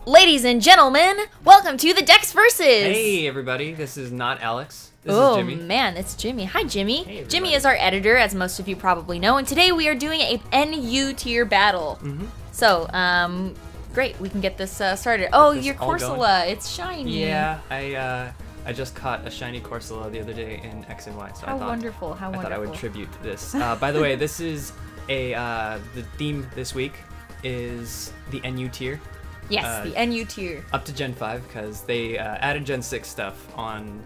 Ladies and gentlemen, welcome to the Dex Versus! Hey everybody, this is not Alex. This is Jimmy. Oh man, it's Jimmy. Hi Jimmy. Hey, Jimmy is our editor, as most of you probably know, and today we are doing a NU tier battle. So, great, we can get this started. Oh, your Corsola, it's shiny. Yeah, I just caught a shiny Corsola the other day in X and Y, so How I thought wonderful, how wonderful. I thought I would tribute this. By the way, this is the theme this week is the NU tier. Yes, the NU tier. Up to Gen 5, because they added Gen 6 stuff on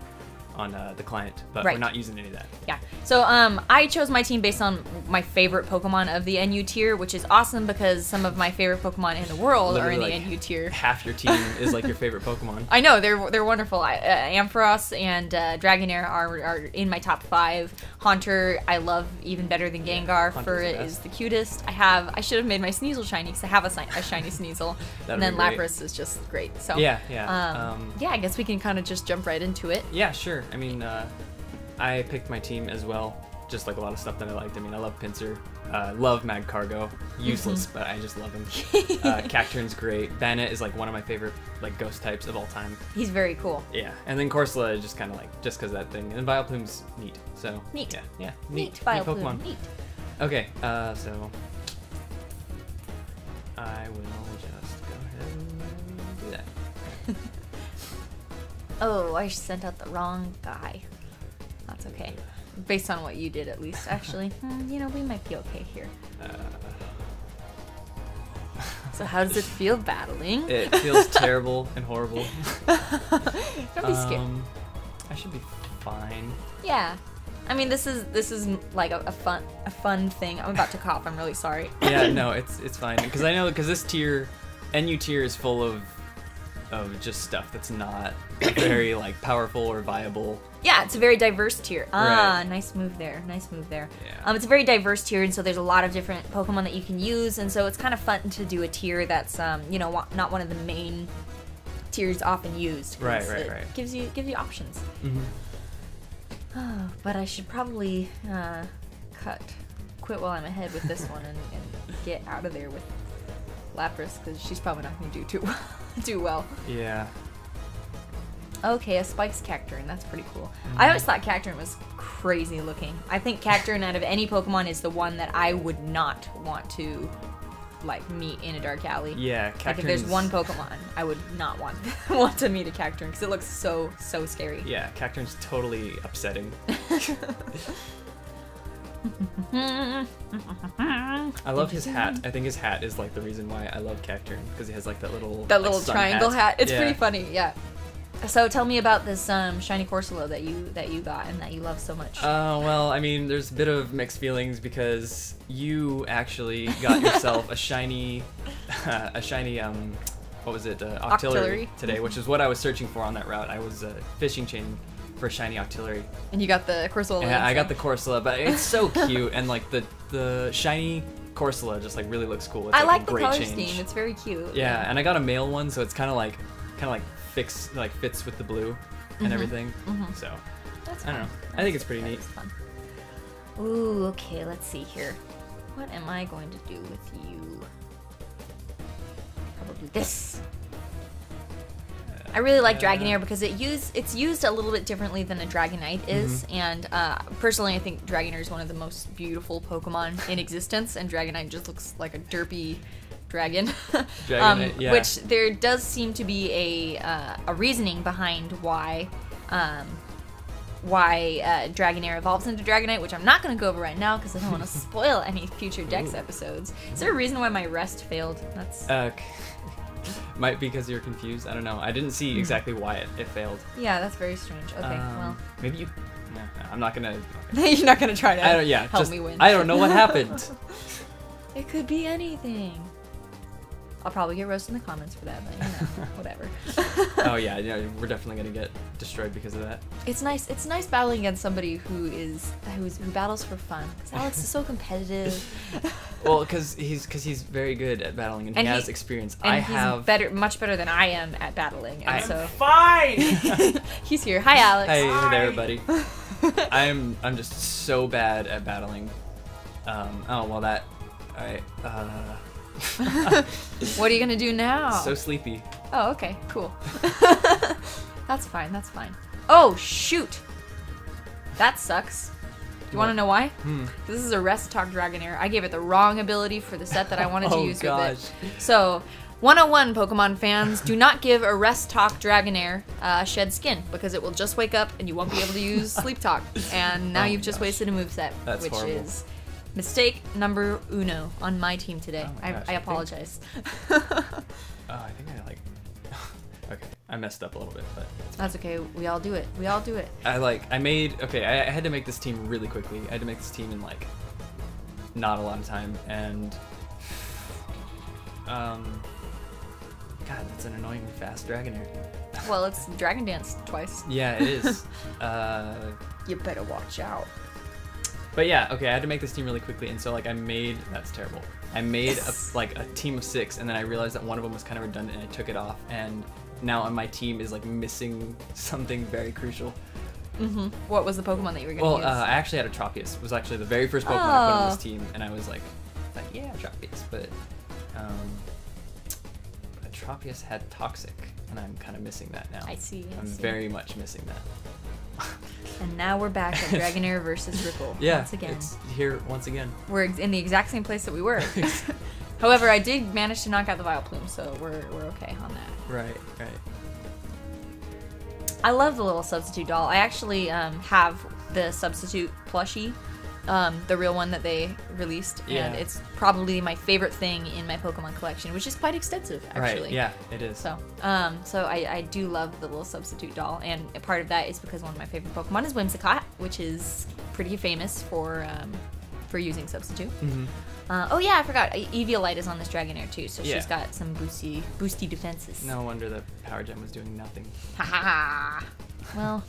the client, but we're not using any of that. Yeah. So I chose my team based on my favorite Pokemon of the NU tier, which is awesome because some of my favorite Pokemon in the world are in the NU tier. Half your team is like your favorite Pokemon. I know, they're wonderful. Ampharos and Dragonair are in my top 5. Haunter I love even better than Gengar. Furret is the cutest. I should have made my Sneasel shiny because I have a shiny Sneasel. And then Lapras is just great. So yeah, I guess we can kind of just jump right into it. Yeah, sure. I mean, I picked my team as well, just like a lot of stuff that I liked. I mean, I love Pinsir, love Magcargo, useless, but I just love him. Cacturne's great. Bannet is like one of my favorite like ghost types of all time. He's very cool. Yeah, and then Corsola is just kind of like just because that thing. And Vileplume's neat. So neat. Yeah, neat Pokemon. Pokemon. Neat. Okay, so I will just go ahead and do that. Oh, I sent out the wrong guy. That's okay. Based on what you did, at least. Actually, you know, we might be okay here. So how does it feel battling? It feels terrible and horrible. Don't be scared. I should be fine. Yeah. I mean, this is like a fun thing. I'm about to cough. I'm really sorry. Yeah, no, it's fine because I know this tier, NU tier, is full of just stuff that's not very like powerful or viable. Yeah, it's a very diverse tier. Right. Nice move there. Nice move there. Yeah. It's a very diverse tier, and so there's a lot of different Pokemon that you can use, and so it's kind of fun to do a tier that's you know, not one of the main tiers often used. Right. Gives you options. Mm-hmm. Oh, but I should probably quit while I'm ahead with this one and get out of there with Lapras because she's probably not going to do too well. Yeah. Okay, a Spikes Cacturne. That's pretty cool. I always thought Cacturne was crazy looking. I think Cacturne out of any Pokemon is the one that I would not want to like meet in a dark alley. Yeah, Like if there's one Pokemon, I would not want to meet a Cacturne because it looks so scary. Yeah, Cacturne's totally upsetting. I love his hat. I think his hat is like the reason why I love Cacturne because he has like that little triangle hat. It's yeah. pretty funny. Yeah. So tell me about this shiny Corsola that you got and that you love so much. Well, I mean, there's a bit of mixed feelings because you actually got yourself a shiny, what was it, Octillery today, which is what I was searching for on that route. I was fishing chain for a shiny Octillery. And you got the Corsola. Yeah, I got the Corsola, but it's so cute, and like the shiny Corsola just like really looks cool. It's, I like a the great color change. scheme. It's very cute. Yeah, and I got a male one, so it's kind of like fits with the blue and everything. So That's I don't know. I think it's pretty neat. Fun. Ooh, okay. Let's see here. What am I going to do with you? Probably this. I really like Dragonair because it's used a little bit differently than a Dragonite is, and personally I think Dragonair is one of the most beautiful Pokemon in existence, and Dragonite just looks like a derpy dragon. Yeah. Which there does seem to be a reasoning behind why Dragonair evolves into Dragonite, which I'm not going to go over right now because I don't want to spoil any future Dex episodes. Is there a reason why my rest failed? That's might be because you're confused. I don't know. I didn't see exactly why it failed. Yeah, that's very strange. Okay, well. Maybe you... No, I'm not gonna... You're not gonna try to help me win. I don't know what happened. It could be anything. I'll probably get roasted in the comments for that, but you know, whatever. Oh yeah, we're definitely gonna get destroyed because of that. It's nice battling against somebody who battles for fun. Because Alex is so competitive. Well, because he's very good at battling and he has experience. And he's much better than I am at battling. And I'm fine. He's here. Hi, Alex. Hey there, buddy. I'm just so bad at battling. Oh well, that. All right. What are you gonna do now? So sleepy. Oh, okay, cool. That's fine, that's fine. Oh, shoot! That sucks. You want to know why? This is a Rest Talk Dragonair. I gave it the wrong ability for the set that I wanted to use with it. So, 101 Pokemon fans, do not give a Rest Talk Dragonair Shed Skin, because it will just wake up and you won't be able to use Sleep Talk. And now you've just wasted a moveset, which horrible. Is mistake number uno on my team today. I apologize. I think I like... Okay, I messed up a little bit, but... That's okay, we all do it. We all do it. I had to make this team really quickly. I had to make this team in, like, not a lot of time, and... God, that's an annoyingly fast Dragonair. Well, it's Dragon Dance twice. Yeah, it is. You better watch out. But yeah, okay, I had to make this team really quickly, and so, like, that's terrible. I made, a team of 6, and then I realized that one of them was kind of redundant, and I took it off, and now on my team is, like, missing something very crucial. What was the Pokemon that you were going to use? I actually had a Tropius. It was actually the very first Pokemon I put on this team, and I was like yeah, Tropius, but Tropius had Toxic, and I'm kind of missing that now. I see. I'm very much missing that. And now we're back at Dragonair versus Ripple. Yeah, once again. It's here once again. We're in the exact same place that we were. However, I did manage to knock out the Vileplume, so we're okay on that. Right. I love the little substitute doll. I actually have the substitute plushie, the real one that they released, and it's probably my favorite thing in my Pokemon collection, which is quite extensive, actually. Right, yeah, it is. So, I do love the little substitute doll, and a part of that is because one of my favorite Pokemon is Whimsicott, which is pretty famous for using substitute. Oh yeah, I forgot. Eviolite is on this Dragonair too, so she's got some boosty defenses. No wonder the Power Gem was doing nothing. Ha ha ha. Well,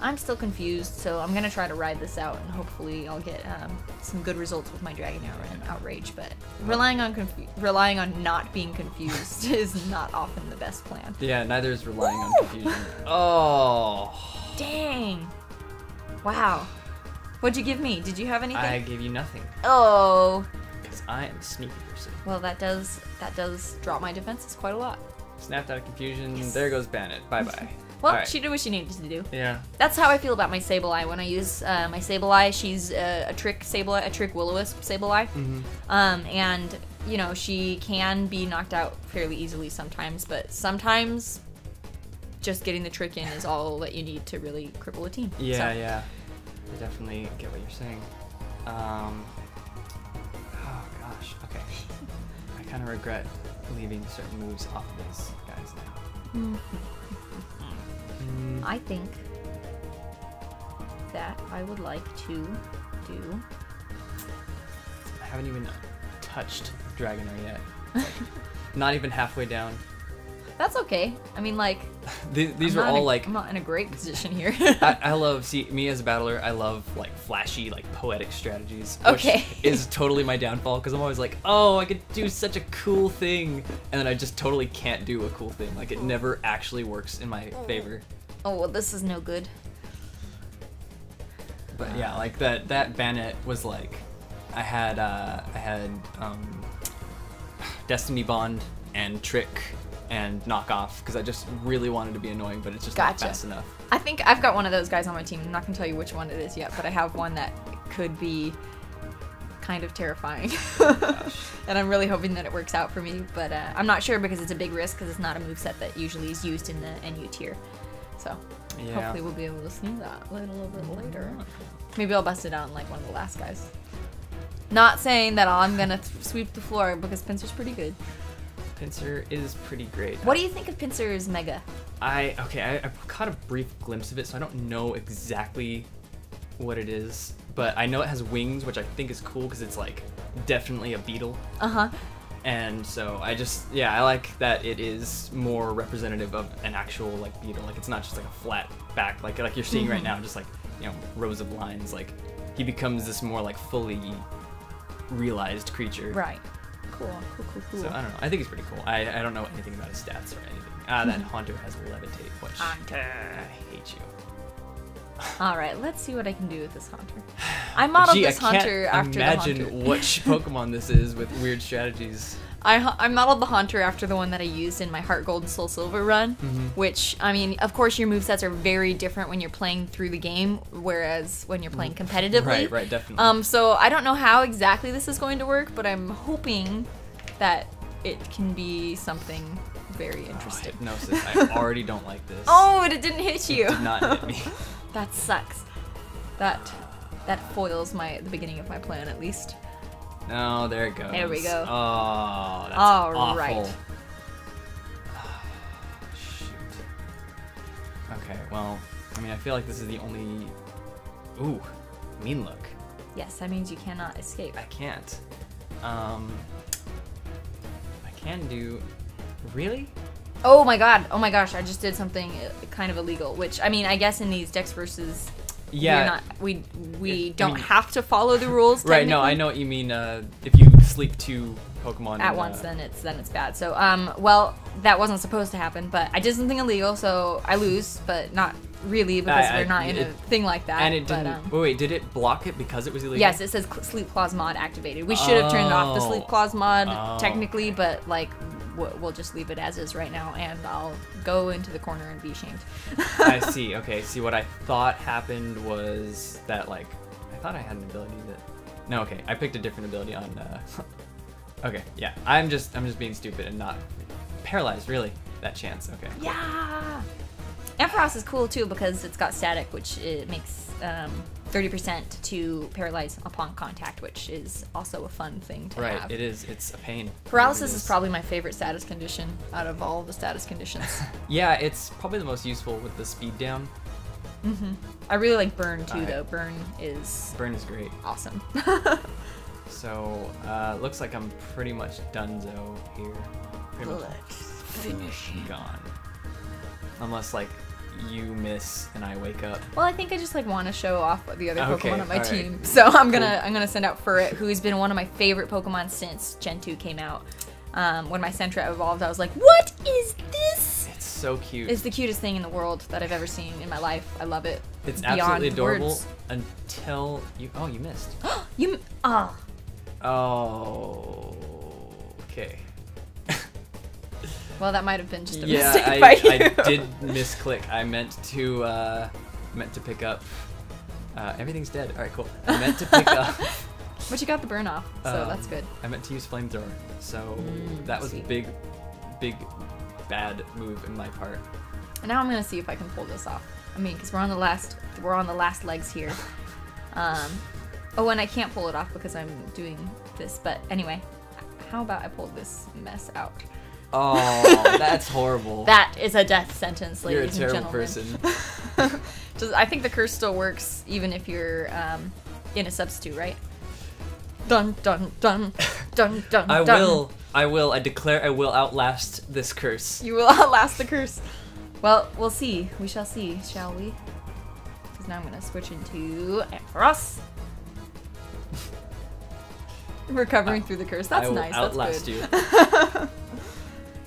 I'm still confused, so I'm gonna try to ride this out, and hopefully I'll get some good results with my Dragonair and Outrage. But relying on not being confused is not often the best plan. Yeah, neither is relying on confusion. Oh. Dang. Wow. What'd you give me? Did you have anything? I gave you nothing. Oh. Because I am a sneaky person. Well, that does drop my defenses quite a lot. Snapped out of confusion. Yes. There goes Bannet. Bye-bye. Well, right. She did what she needed to do. Yeah. That's how I feel about my Sableye. When I use my Sableye, she's a trick Sableye, a trick Will-O-Wisp Sableye. And, you know, she can be knocked out fairly easily sometimes, but sometimes just getting the trick in is all that you need to really cripple a team. Yeah, yeah. I definitely get what you're saying. Oh gosh, okay. I kind of regret leaving certain moves off of these guys now. I think that I would like to do... I haven't even touched Dragonair yet. Like, not even halfway down. That's okay. I mean, like... these are all, like... I'm not in a great position here. I love... See, me as a battler, I love, like, flashy, like, poetic strategies. Which is totally my downfall, because I'm always like, oh, I could do such a cool thing. And then I just totally can't do a cool thing. Like, it never actually works in my favor. Oh, well, this is no good. But yeah, like, that Bannet was, like... I had Destiny Bond and Trick and Knock Off, because I just really wanted to be annoying, but it's just not fast enough. I think I've got one of those guys on my team. I'm not going to tell you which one it is yet, but I have one that could be kind of terrifying. And I'm really hoping that it works out for me, but I'm not sure because it's a big risk, because it's not a moveset that usually is used in the NU tier. So hopefully we'll be able to see that a little bit later. Maybe I'll bust it out in like one of the last guys. Not saying that I'm going to sweep the floor, because Pinsir's pretty good. Pinsir is pretty great. What do you think of Pinsir's Mega? I caught a brief glimpse of it, so I don't know exactly what it is, but I know it has wings, which I think is cool because it's like definitely a beetle. And so I like that it is more representative of an actual like beetle. Like, it's not just like a flat back like you're seeing right now, just like, you know, rows of lines. Like, he becomes this more like fully realized creature. Right. Cool. So I don't know. I think he's pretty cool. I don't know anything about his stats or anything. That Haunter has Levitate, which Haunter. I hate you. Alright, let's see what I can do with this Haunter. I modeled this Haunter after the Haunter. Imagine which Pokemon this is with weird strategies. I modeled the Haunter after the one that I used in my Heart Gold and Soul Silver run, which, I mean, of course your movesets are very different when you're playing through the game, whereas when you're playing competitively. Right, definitely. So I don't know how exactly this is going to work, but I'm hoping that it can be something very interesting. Hypnosis. I already don't like this. Oh, it didn't hit you. It did not hit me. That sucks. That foils the beginning of my plan, at least. No, there it goes. There we go. Oh, that's awful. Right. Shoot. Okay, well, I mean, I feel like this is the only... Ooh, mean look. Yes, that means you cannot escape. I can't. I can do... Really? Oh my god. Oh my gosh, I just did something kind of illegal, which, I mean, I guess in these Dex versus... Yeah. We don't have to follow the rules. Right, no, I know what you mean. If you sleep 2 Pokemon at once, then it's bad. So, well, that wasn't supposed to happen, but I did something illegal, so I lose, but not really because we're not in a thing like that. And it didn't. Wait, did it block it because it was illegal? Yes, it says Sleep Clause mod activated. We should have turned off the Sleep Clause mod technically, but like we'll just leave it as is right now, and I'll go into the corner and be ashamed. I see. Okay. See, what I thought happened was that, like, I thought I had an ability that... No, okay. I picked a different ability on... Okay, yeah. I'm just being stupid and not paralyzed, really. That chance. Okay. Yeah! Ampharos is cool, too, because it's got static, which it makes 30% to paralyze upon contact, which is also a fun thing to have. Right, it is. It's a pain. Paralysis is probably my favorite status condition out of all the status conditions. Yeah, it's probably the most useful with the speed down. I really like Burn, too, though. Burn is great. Awesome. So, looks like I'm pretty much donezo here. Pretty much Finish. Gone. Unless, like, you miss and I wake up. Well, I think I just like want to show off the other Okay, Pokemon on my all right. team. So I'm gonna send out Furret, who's been one of my favorite Pokemon since Gen 2 came out. When my Sentret evolved, I was like, what is this? It's so cute. It's the cutest thing in the world that I've ever seen in my life. I love it. It's beyond absolutely adorable words. until you... Oh, you missed. Oh. Okay. Well, that might have been just a Yeah, mistake by you. I did misclick. I meant to pick up... everything's dead. All right, cool. I meant to pick up... But you got the burn off, so that's good. I meant to use Flamethrower, so that was a sweet. big, bad move in my part. And now I'm gonna see if I can pull this off. I mean, because we're on the last legs here. Oh, and I can't pull it off because I'm doing this. But anyway, how about I pull this mess out? Oh, that's horrible. That is a death sentence, ladies You're a and terrible gentlemen. person. I think the curse still works even if you're in a substitute, right? Dun dun dun dun dun. I dun. will. I declare I will outlast this curse. You will outlast the curse. Well, we'll see. We shall see, shall we? Because now I'm gonna switch into Ampharos. Recovering through the curse. That's nice. I will outlast That's you.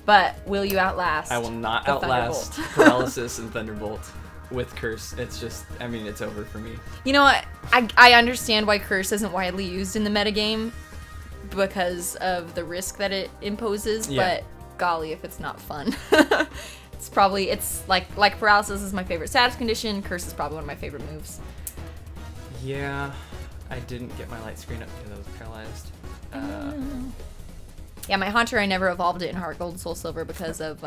But will you outlast? I will not the outlast Thunderbolt? Paralysis and Thunderbolt with curse. It's just, I mean, it's over for me. You know what? I understand why curse isn't widely used in the metagame because of the risk that it imposes, Yeah. but golly, if it's not fun. It's like paralysis is my favorite status condition, curse is probably one of my favorite moves. Yeah, I didn't get my light screen up because I was paralyzed. Yeah, my Haunter, I never evolved it in Heart Gold and Soul Silver because of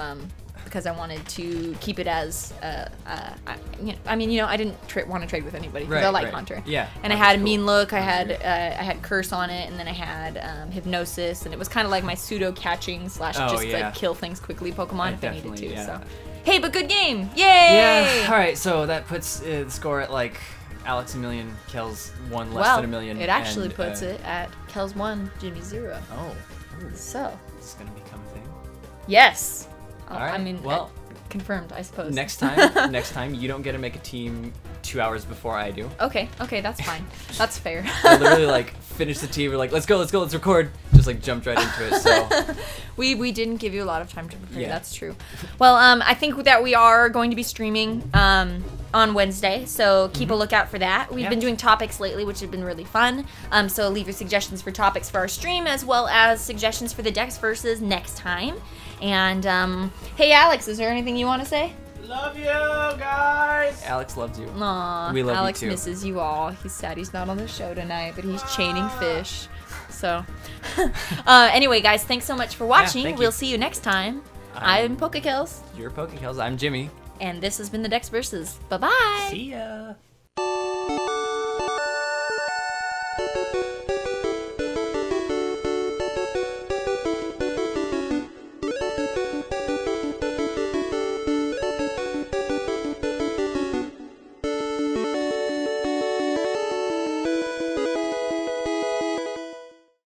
because I wanted to keep it as I didn't want to trade with anybody because I like Haunter. Yeah. And I had Mean Look, I had Curse on it, and then I had Hypnosis, and it was kind of like my pseudo catching / like kill things quickly Pokemon if I needed to. Yeah. So, hey, but good game! Yay! Yeah. All right, so that puts the score at like Alex a million, Kellz 1 less than a million. It actually puts it at Kellz 1, Jimmy 0. Oh. Ooh. So. This is gonna become a thing. Yes. All right. I mean, well, confirmed, I suppose. next time you don't get to make a team 2 hours before I do. Okay, that's fine. That's fair. I literally like finished the tea. We're like, let's go, let's record. Just like jumped right into it. So we didn't give you a lot of time to prepare. Yeah. That's true. Well, I think that we are going to be streaming on Wednesday, so keep a lookout for that. We've been doing topics lately, which have been really fun. So leave your suggestions for topics for our stream, as well as suggestions for the Dex versus next time. And hey, Alex, is there anything you want to say? Love you guys. Alex loves you. Aw, We love you Alex too. misses you all. He's sad he's not on the show tonight, but he's chaining fish. So, anyway, guys, thanks so much for watching. thank you. We'll see you next time. I'm PokeKellz, You're PokeKellz. I'm Jimmy. and this has been the Dex Versus. Bye-bye. See ya.